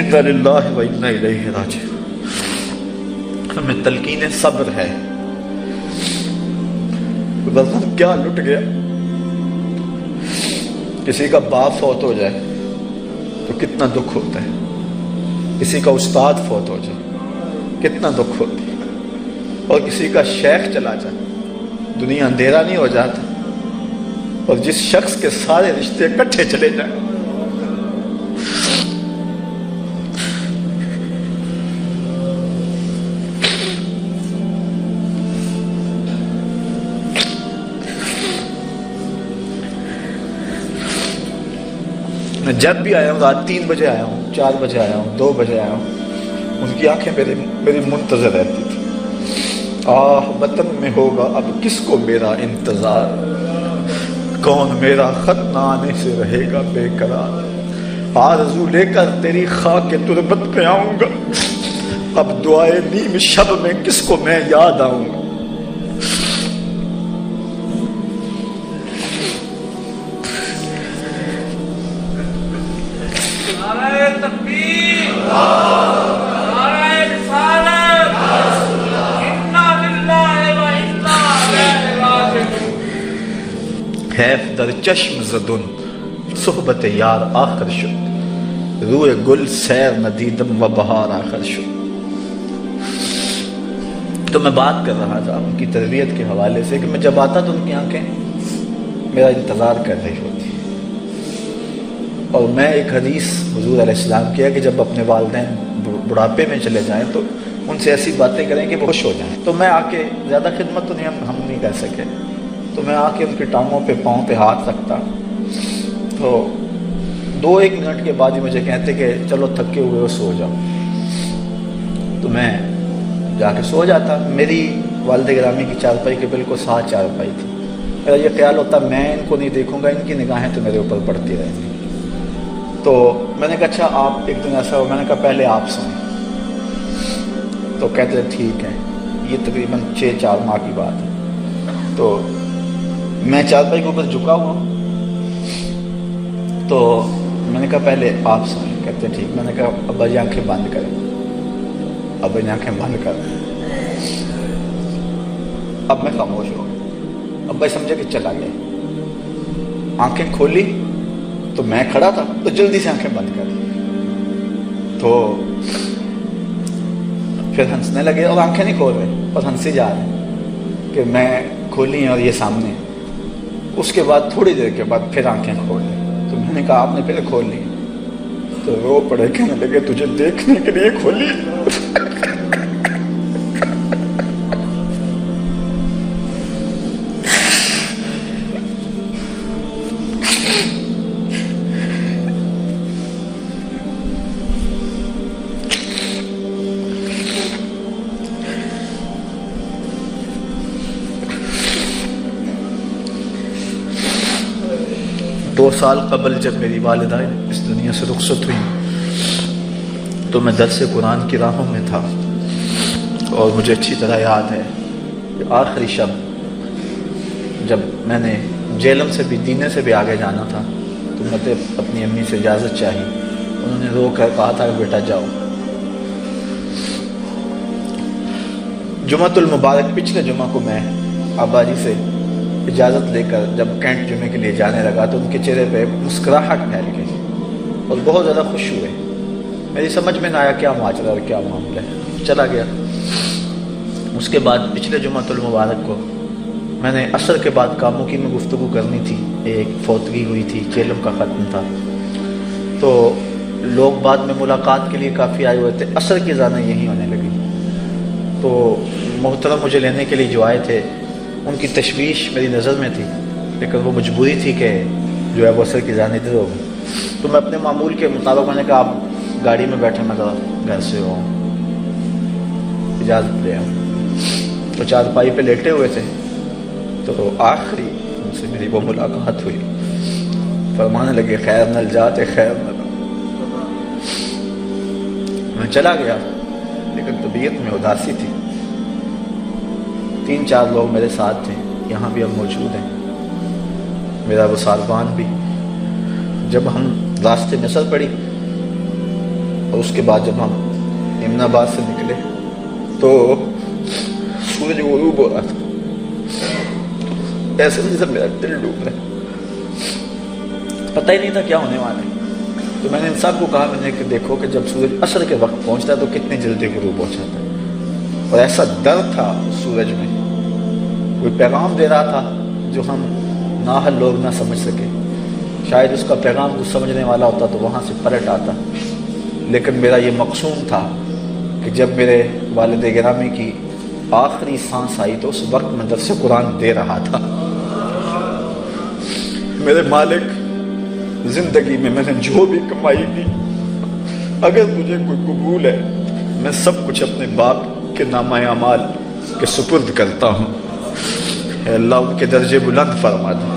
انا للہ و انا الیہ راجعون۔ ہمیں تلقین صبر ہے۔ وزن کیا لٹ گیا، کسی کا باپ فوت ہو جائے تو کتنا دکھ ہوتا ہے، کسی کا استاد فوت ہو جائے کتنا دکھ ہوتا ہے، اور کسی کا شیخ چلا جائے دنیا اندھیرا نہیں ہو جاتا، اور جس شخص کے سارے رشتے اکٹھے چلے جائیں میں جب بھی آیا ہوں رات 3 بجے آیا ہوں، 4 بجے آیا ہوں، 2 بجے آیا ہوں، ان کی آنکھیں میری منتظر رہتی تھی۔ آہ وطن میں ہوگا اب کس کو میرا انتظار، کون میرا خط نہ آنے سے رہے گا بے قرار، آرزو لے کر تیری خاک کے تربت پہ آؤں گا، اب دعائے نیم شب میں کس کو میں یاد آؤں گا۔ حیف در چشم زدن صحبت یار آخر شد، روئے گل سیر ندیدم و بہار آخر شد۔ تو میں بات کر رہا تھا ان کی تربیت کے حوالے سے کہ میں جب آتا تو ان کی آنکھیں میرا انتظار کر رہی ہوتی، اور میں ایک حدیث حضور علیہ السلام کیا کہ جب اپنے والدین بڑھاپے میں چلے جائیں تو ان سے ایسی باتیں کریں کہ وہ خوش ہو جائیں۔ تو میں آ کے زیادہ خدمت تو ہم نہیں کر سکے، تو میں آ کے ان کی ٹانگوں پہ پاؤں پہ ہاتھ رکھتا، تو 2-1 منٹ کے بعد ہی مجھے کہتے کہ چلو تھکے ہوئے ہو سو جاؤ، تو میں جا کے سو جاتا۔ میری والد گرامی کی چارپائی کے بالکل ساتھ چارپائی تھی، میرا یہ خیال ہوتا میں ان کو نہیں دیکھوں گا، ان کی نگاہیں تو میرے اوپر پڑتی رہیں گی۔ تو میں نے کہا اچھا آپ ایک دن ایسا ہو، میں نے کہا پہلے آپ سوئیں، تو کہتے ٹھیک ہے۔ یہ تقریباً 6-4 ماہ کی بات ہے۔ تو میں چارپائی کے اوپر جھکا ہوا، تو میں نے کہا پہلے آپ سوئیں، کہتے ٹھیک۔ میں نے کہا ابا جی آنکھیں بند کریں، ابا جی آنکھیں بند کر۔ اب میں خاموش ہو گیا، ابا سمجھے کہ چلا گیا۔ آنکھیں کھولی تو میں کھڑا تھا تو جلدی سے آنکھیں بند کر دی، تو پھر ہنسنے لگے، اور آنکھیں نہیں کھول رہے اور ہنسے جا رہے کہ میں کھولی ہیں اور یہ سامنے۔ اس کے بعد تھوڑی دیر کے بعد پھر آنکھیں کھول لی، تو میں نے کہا آپ نے پھر کھول لی؟ تو رو پڑے، کہنے لگے تجھے دیکھنے کے لیے کھولی۔ دو سال قبل جب میری والدہ اس دنیا سے رخصت ہوئی تو میں درس قرآن کی راہوں میں تھا، اور مجھے اچھی طرح یاد ہے کہ آخری شب جب میں نے جیلم سے بھی دینے سے بھی آگے جانا تھا تو میں اپنی امی سے اجازت چاہی، انہوں نے رو کر کہا تھا کہ بیٹا جاؤ۔ جمعۃ المبارک پچھلے جمعہ کو میں ابا جی سے اجازت لے کر جب کینٹ جمعے کے لیے جانے لگا تو ان کے چہرے پہ مسکراہٹ پھیل گئی اور بہت زیادہ خوش ہوئے۔ میری سمجھ میں نہ آیا کیا ماجرا اور کیا معاملہ ہے، چلا گیا۔ اس کے بعد پچھلے جمعۃ المبارک کو میں نے عصر کے بعد کاموں کی میں گفتگو کرنی تھی، ایک فوتگی ہوئی تھی، چیلم کا ختم تھا، تو لوگ بعد میں ملاقات کے لیے کافی آئے ہوئے تھے، عصر کی اذانیں یہی ہونے لگی، تو محترم مجھے لینے کے لیے جو آئے تھے ان کی تشویش میری نظر میں تھی، لیکن وہ مجبوری تھی کہ جو ہے وہ عصر کی اذان ادھر ہو گئی، تو میں اپنے معمول کے مطابق میں نے کہا آپ گاڑی میں بیٹھے، میں ذرا گھر سے ہوں، اجازت لے آؤں۔ تو چارپائی پہ لیٹے ہوئے تھے، تو آخری ان سے میری وہ ملاقات ہوئی، فرمانے لگے خیر نل جاتے خیر نل۔ میں چلا گیا لیکن طبیعت میں اداسی تھی۔ 3-4 لوگ میرے ساتھ تھے، یہاں بھی اب موجود ہیں، میرا وہ ساربان بھی۔ جب ہم راستے میں سر پڑی اور اس کے بعد جب ہم امن آباد سے نکلے تو سورج غروب ہو رہا تھا، ایسے جیسے میرا دل ڈوب رہا، پتہ ہی نہیں تھا کیا ہونے والا ہے۔ تو میں نے ان سب کو کہا، میں نے کہ دیکھو کہ جب سورج عصر کے وقت پہنچتا ہے تو کتنی جلدی غروب ہو جاتا ہے، اور ایسا درد تھا سورج میں، کوئی پیغام دے رہا تھا جو ہم نااہل لوگ نہ سمجھ سکے، شاید اس کا پیغام کچھ سمجھنے والا ہوتا تو وہاں سے پلٹ آتا، لیکن میرا یہ مقصود تھا کہ جب میرے والد گرامی کی آخری سانس آئی تو اس وقت میں درس قرآن دے رہا تھا۔ میرے مالک، زندگی میں نے جو بھی کمائی کی، اگر مجھے کوئی قبول ہے، میں سب کچھ اپنے باپ کے نامہ اعمال کے سپرد کرتا ہوں۔ اے اللہ ان کے درجے بلند فرما دے۔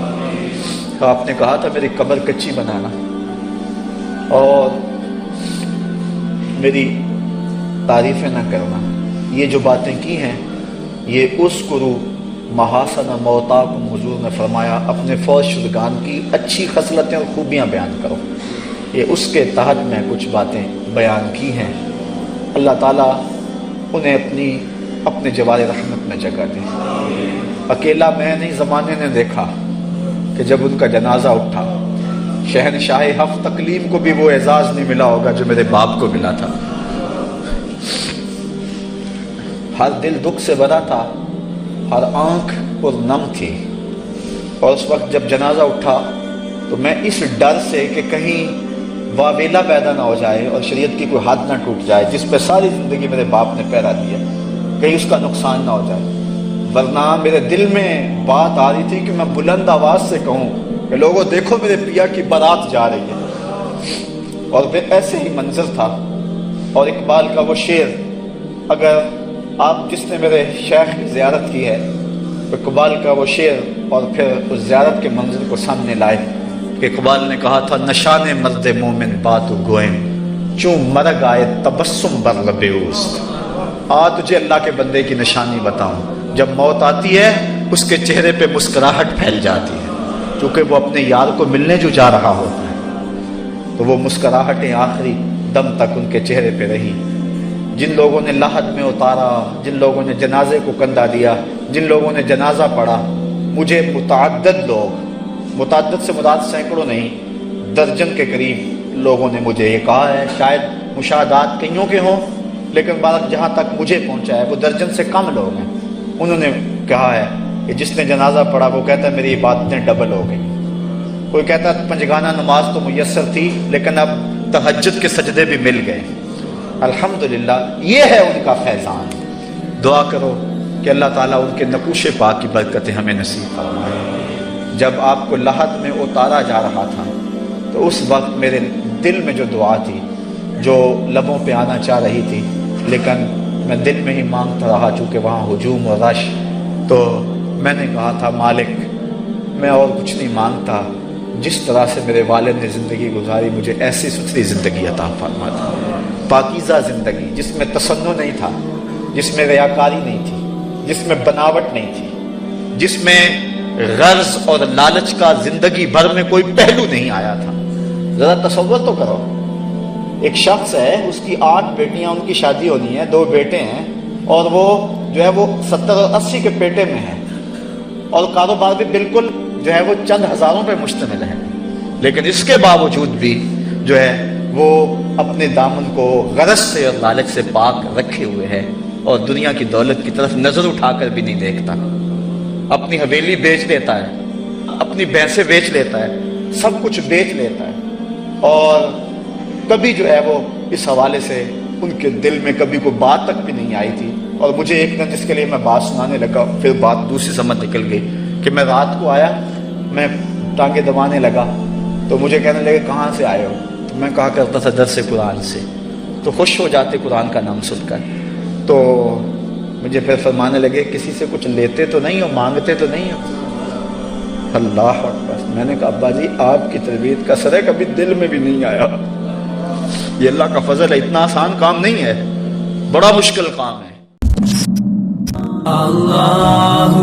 آپ نے کہا تھا میری قبر کچی بنانا اور میری تعریفیں نہ کرنا، یہ جو باتیں کی ہیں یہ اذکروا محاسن موتاکم، حضور نے فرمایا اپنے فوت شدگان کی اچھی خصلتیں اور خوبیاں بیان کرو، یہ اس کے تحت میں کچھ باتیں بیان کی ہیں۔ اللہ تعالیٰ انہیں اپنے جوار رحمت میں جگہ دے۔ اکیلا میں نہیں، زمانے نے دیکھا کہ جب ان کا جنازہ اٹھا، شہنشاہ ہفت تکلیم کو بھی وہ اعزاز نہیں ملا ہوگا جو میرے باپ کو ملا تھا۔ ہر دل دکھ سے بھرا تھا، ہر آنکھ پر نم تھی، اور اس وقت جب جنازہ اٹھا تو میں اس ڈر سے کہ کہیں واویلا پیدا نہ ہو جائے اور شریعت کی کوئی حد نہ ٹوٹ جائے جس پہ ساری زندگی میرے باپ نے پہرا دیا، کہیں اس کا نقصان نہ ہو جائے، ورنہ میرے دل میں بات آ رہی تھی کہ میں بلند آواز سے کہوں کہ لوگوں دیکھو میرے پیا کی بارات جا رہی ہے، اور پھر ایسے ہی منظر تھا۔ اور اقبال کا وہ شعر، اگر آپ جس نے میرے شیخ کی زیارت کی ہے، اقبال کا وہ شعر اور پھر اس زیارت کے منظر کو سامنے لائے کہ اقبال نے کہا تھا نشان مرد مومن باتو گوئم، چوں مرگ آئے تبسم بر لب اوست۔ تجھے اللہ کے بندے کی نشانی بتاؤں، جب موت آتی ہے اس کے چہرے پہ مسکراہٹ پھیل جاتی ہے، کیونکہ وہ اپنے یار کو ملنے جو جا رہا ہوتا ہے، تو وہ مسکراہٹیں آخری دم تک ان کے چہرے پہ رہی۔ جن لوگوں نے لحد میں اتارا، جن لوگوں نے جنازے کو کندھا دیا، جن لوگوں نے جنازہ پڑھا، مجھے متعدد لوگ، متعدد سے مراد سینکڑوں نہیں، درجن کے قریب لوگوں نے مجھے یہ کہا ہے، شاید مشاہدات کئیوں کے ہوں لیکن بات جہاں تک مجھے پہنچا ہے وہ درجن سے کم لوگ ہیں، انہوں نے کہا ہے کہ جس نے جنازہ پڑھا وہ کہتا ہے میری عبادتیں ڈبل ہو گئی، کوئی کہتا ہے پنجگانہ نماز تو میسر تھی لیکن اب تہجد کے سجدے بھی مل گئے۔ الحمدللہ یہ ہے ان کا فیضان۔ دعا کرو کہ اللہ تعالیٰ ان کے نقوش پاک کی برکتیں ہمیں نصیب فرمائے۔ جب آپ کو لحد میں اتارا جا رہا تھا تو اس وقت میرے دل میں جو دعا تھی، جو لبوں پہ آنا چاہ رہی تھی، لیکن میں دل میں ہی مانگتا رہا چونکہ وہاں ہجوم و رش، تو میں نے کہا تھا مالک میں اور کچھ نہیں مانگتا، جس طرح سے میرے والد نے زندگی گزاری مجھے ایسی ستھری زندگی عطا فرما دے، پاکیزہ زندگی جس میں تصنع نہیں تھا، جس میں ریاکاری نہیں تھی، جس میں بناوٹ نہیں تھی، جس میں غرض اور لالچ کا زندگی بھر میں کوئی پہلو نہیں آیا تھا۔ ذرا تصور تو کرو، ایک شخص ہے، اس کی 8 بیٹیاں، ان کی شادی ہونی ہے، 2 بیٹے ہیں، اور وہ جو ہے وہ 70 اور 80 کے پیٹے میں ہے، اور کاروبار بھی بالکل جو ہے وہ چند ہزاروں پہ مشتمل ہے، لیکن اس کے باوجود بھی جو ہے وہ اپنے دامن کو غرض سے اور لالچ سے پاک رکھے ہوئے ہے، اور دنیا کی دولت کی طرف نظر اٹھا کر بھی نہیں دیکھتا، اپنی حویلی بیچ لیتا ہے، اپنی بھینسیں بیچ لیتا ہے، سب کچھ بیچ لیتا ہے، اور کبھی جو ہے وہ اس حوالے سے ان کے دل میں کبھی کوئی بات تک بھی نہیں آئی تھی۔ اور مجھے ایک دن جس کے لیے میں بات سنانے لگا، پھر بات دوسری سمجھ نکل گئی کہ میں رات کو آیا، میں ٹانگیں دبانے لگا تو مجھے کہنے لگے کہاں سے آئے ہو؟ تو میں کہا کرتا تھا درس قرآن سے، تو خوش ہو جاتے قرآن کا نام سن کر، تو مجھے پھر فرمانے لگے کسی سے کچھ لیتے تو نہیں ہو، مانگتے تو نہیں ہو؟ اللہ اکبر۔ میں نے کہا ابا جی آپ کی تربیت کا اثر ہے، کبھی دل میں بھی نہیں آیا، یہ اللہ کا فضل ہے، اتنا آسان کام نہیں ہے، بڑا مشکل کام ہے۔ اللہ